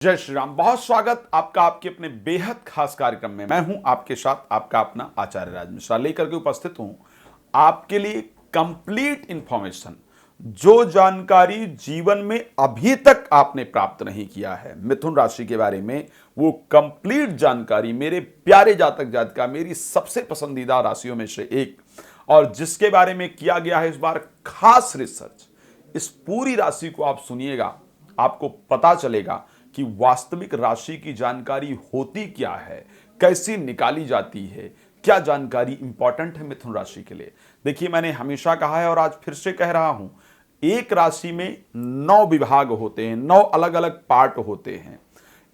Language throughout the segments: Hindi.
जय श्री राम। बहुत स्वागत आपका आपके अपने बेहद खास कार्यक्रम में। मैं हूं आपके साथ आपका अपना आचार्य राज मिश्रा लेकर के उपस्थित हूं आपके लिए कंप्लीट इंफॉर्मेशन। जो जानकारी जीवन में अभी तक आपने प्राप्त नहीं किया है मिथुन राशि के बारे में, वो कंप्लीट जानकारी मेरे प्यारे जातक जातिका, मेरी सबसे पसंदीदा राशियों में से एक, और जिसके बारे में किया गया है इस बार खास रिसर्च। इस पूरी राशि को आप सुनिएगा, आपको पता चलेगा कि वास्तविक राशि की जानकारी होती क्या है, कैसे निकाली जाती है, क्या जानकारी इंपॉर्टेंट है मिथुन राशि के लिए। देखिए, मैंने हमेशा कहा है और आज फिर से कह रहा हूं, एक राशि में 9 विभाग होते हैं, 9 अलग अलग पार्ट होते हैं।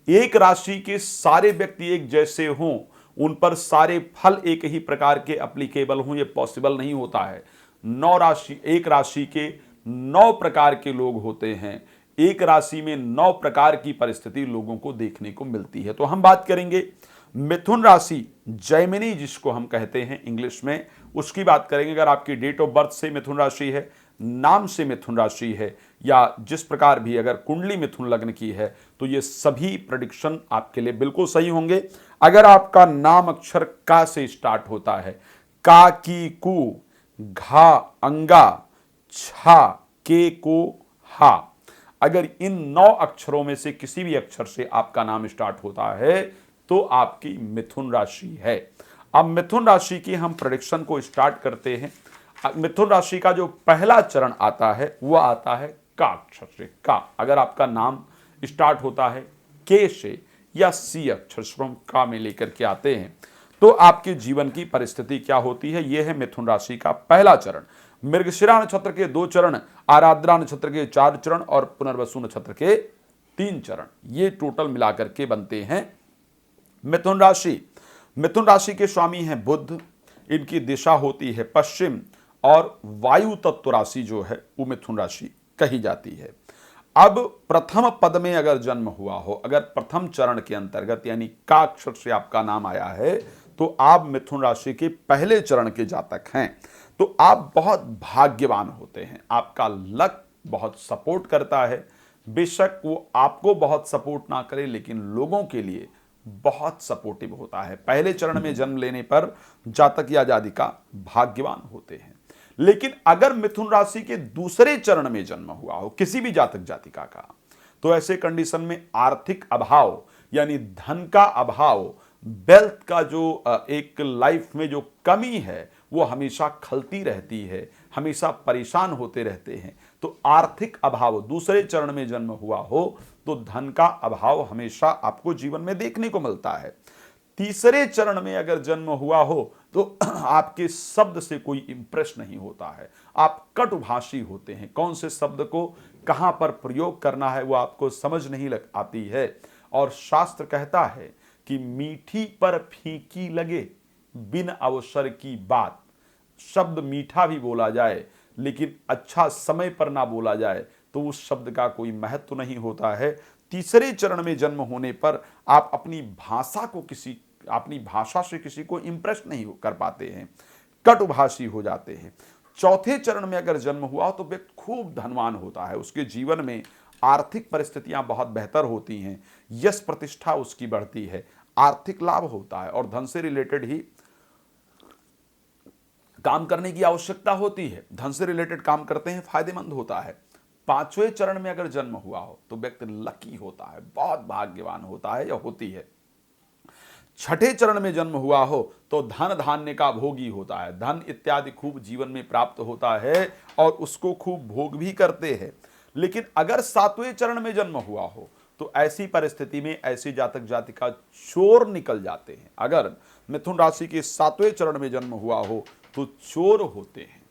एक राशि के सारे व्यक्ति एक जैसे हों, उन पर सारे फल एक ही प्रकार के एप्लीकेबल हों, ये पॉसिबल नहीं होता है। 9 राशि, एक राशि के 9 प्रकार के लोग होते हैं। एक राशि में 9 प्रकार की परिस्थिति लोगों को देखने को मिलती है। तो हम बात करेंगे मिथुन राशि, जैमिनी जिसको हम कहते हैं इंग्लिश में, उसकी बात करेंगे। अगर आपकी डेट ऑफ बर्थ से मिथुन राशि है, नाम से मिथुन राशि है, या जिस प्रकार भी अगर कुंडली मिथुन लग्न की है, तो ये सभी प्रेडिक्शन आपके लिए बिल्कुल सही होंगे। अगर आपका नाम अक्षर का से स्टार्ट होता है, का, की, कु, घा, अंगा, छा, के, को, हा, अगर इन 9 अक्षरों में से किसी भी अक्षर से आपका नाम स्टार्ट होता है तो आपकी मिथुन राशि है। अब मिथुन राशि की हम प्रेडिक्शन को स्टार्ट करते हैं। मिथुन राशि का जो पहला चरण आता है वह आता है का अक्षर से। का, अगर आपका नाम स्टार्ट होता है के से या सी अक्षर से, हम का में लेकर के आते हैं, तो आपके जीवन की परिस्थिति क्या होती है, यह है मिथुन राशि का पहला चरण। मृगशिरा नक्षत्र के 2 चरण, आराद्रा नक्षत्र के 4 चरण और पुनर्वसु नक्षत्र के 3 चरण, ये टोटल मिलाकर के बनते हैं मिथुन राशि। मिथुन राशि के स्वामी हैं बुध, इनकी दिशा होती है पश्चिम, और वायु तत्व राशि जो है वो मिथुन राशि कही जाती है। अब प्रथम पद में अगर जन्म हुआ हो, अगर प्रथम चरण के अंतर्गत यानी का अक्षर से आपका नाम आया है, तो आप मिथुन राशि के पहले चरण के जातक हैं। तो आप बहुत भाग्यवान होते हैं, आपका लक बहुत सपोर्ट करता है। बेशक वो आपको बहुत सपोर्ट ना करे, लेकिन लोगों के लिए बहुत सपोर्टिव होता है। पहले चरण में जन्म लेने पर जातक या जातिका भाग्यवान होते हैं। लेकिन अगर मिथुन राशि के दूसरे चरण में जन्म हुआ हो किसी भी जातक जातिका का, तो ऐसे कंडीशन में आर्थिक अभाव यानी धन का अभाव, वेल्थ का जो एक लाइफ में जो कमी है वो हमेशा खलती रहती है, हमेशा परेशान होते रहते हैं। तो आर्थिक अभाव दूसरे चरण में जन्म हुआ हो तो धन का अभाव हमेशा आपको जीवन में देखने को मिलता है। तीसरे चरण में अगर जन्म हुआ हो तो आपके शब्द से कोई इंप्रेस नहीं होता है, आप कटुभाषी होते हैं। कौन से शब्द को कहां पर प्रयोग करना है वो आपको समझ नहीं लग आती है। और शास्त्र कहता है कि मीठी पर फीकी लगे बिन अवसर की बात। शब्द मीठा भी बोला जाए लेकिन अच्छा समय पर ना बोला जाए तो उस शब्द का कोई महत्व नहीं होता है। तीसरे चरण में जन्म होने पर आप अपनी भाषा से किसी को इंप्रेस नहीं कर पाते हैं, कटुभाषी हो जाते हैं। चौथे चरण में अगर जन्म हुआ तो व्यक्ति खूब धनवान होता है, उसके जीवन में आर्थिक परिस्थितियां बहुत बेहतर होती हैं, यश प्रतिष्ठा उसकी बढ़ती है, आर्थिक लाभ होता है और धन से रिलेटेड ही काम करने की आवश्यकता होती है। धन से रिलेटेड काम करते हैं, फायदेमंद होता है। पांचवें चरण में अगर जन्म हुआ हो तो व्यक्ति लकी होता है, बहुत भाग्यवान होता है या होती है। छठे चरण में जन्म हुआ हो तो धन धान्य का भोगी होता है, धन इत्यादि खूब जीवन में प्राप्त होता है और उसको खूब भोग भी करते हैं। लेकिन अगर सातवें चरण में जन्म हुआ हो तो ऐसी परिस्थिति में ऐसे जातक जातिका चोर निकल जाते हैं। अगर मिथुन राशि के सातवें चरण में जन्म हुआ हो तो चोर होते हैं।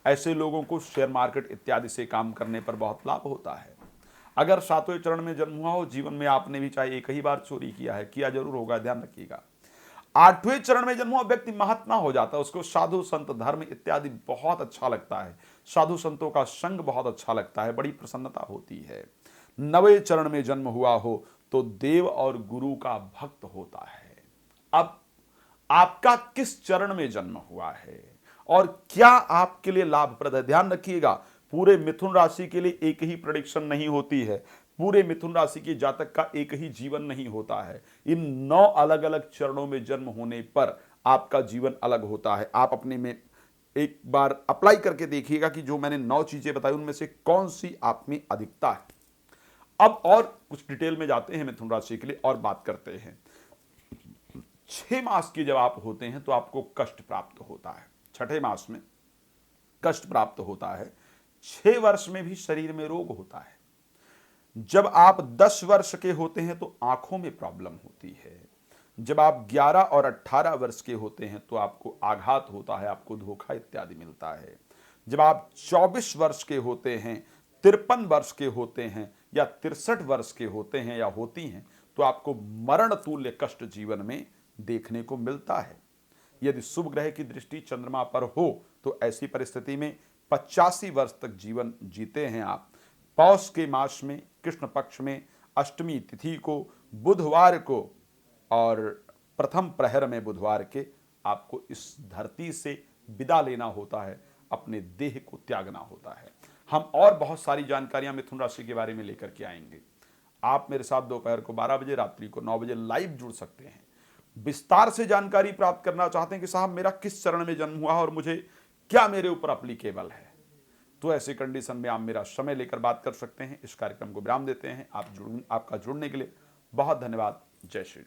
ऐसे लोगों को शेयर मार्केट इत्यादि से काम करने पर बहुत लाभ होता है। अगर सातवें चरण में जन्म हुआ हो, जीवन में आपने भी चाहे एक ही बार चोरी किया है, किया जरूर होगा, ध्यान रखिएगा। आठवें चरण में जन्म हुआ व्यक्ति महात्मा हो जाता है, उसको साधु संत धर्म इत्यादि बहुत अच्छा लगता है, साधु संतों का संग बहुत अच्छा लगता है, बड़ी प्रसन्नता होती है। नवें चरण में जन्म हुआ हो तो देव और गुरु का भक्त होता है। अब आपका किस चरण में जन्म हुआ है और क्या आपके लिए लाभप्रद है, ध्यान रखिएगा। पूरे मिथुन राशि के लिए एक ही प्रेडिक्शन नहीं होती है, पूरे मिथुन राशि के जातक का एक ही जीवन नहीं होता है। इन 9 अलग अलग चरणों में जन्म होने पर आपका जीवन अलग होता है। आप अपने में एक बार अप्लाई करके देखिएगा कि जो मैंने 9 चीजें बताई उनमें से कौन सी आप में अधिकता है। अब और कुछ डिटेल में जाते हैं मिथुन राशि के लिए और बात करते हैं। 6 मास के जब आप होते हैं तो आपको कष्ट प्राप्त होता है। छठे मास में कष्ट प्राप्त होता है। 6 वर्ष में भी शरीर में रोग होता है। जब आप 10 वर्ष के होते हैं तो आंखों में प्रॉब्लम होती है। जब आप 11 और 18 वर्ष के होते हैं तो आपको आघात होता है, आपको धोखा इत्यादि मिलता है। जब आप 24 वर्ष के होते हैं, 53 वर्ष के होते हैं या 63 वर्ष के होते हैं या होती हैं तो आपको मरण तुल्य कष्ट जीवन में देखने को मिलता है। यदि शुभ ग्रह की दृष्टि चंद्रमा पर हो तो ऐसी परिस्थिति में 85 वर्ष तक जीवन जीते हैं आप। पौष के मास में कृष्ण पक्ष में अष्टमी तिथि को बुधवार को और प्रथम प्रहर में बुधवार के आपको इस धरती से विदा लेना होता है, अपने देह को त्यागना होता है। हम और बहुत सारी जानकारियां मिथुन राशि के बारे में लेकर के आएंगे। आप मेरे साथ दोपहर को 12 बजे, रात्रि को 9 बजे लाइव जुड़ सकते हैं। विस्तार से जानकारी प्राप्त करना चाहते हैं कि साहब मेरा किस चरण में जन्म हुआ और मुझे क्या मेरे ऊपर अप्लीकेबल है, तो ऐसी कंडीशन में आप मेरा समय लेकर बात कर सकते हैं। इस कार्यक्रम को विराम देते हैं। आपका जुड़ने के लिए बहुत धन्यवाद। जय श्री राम।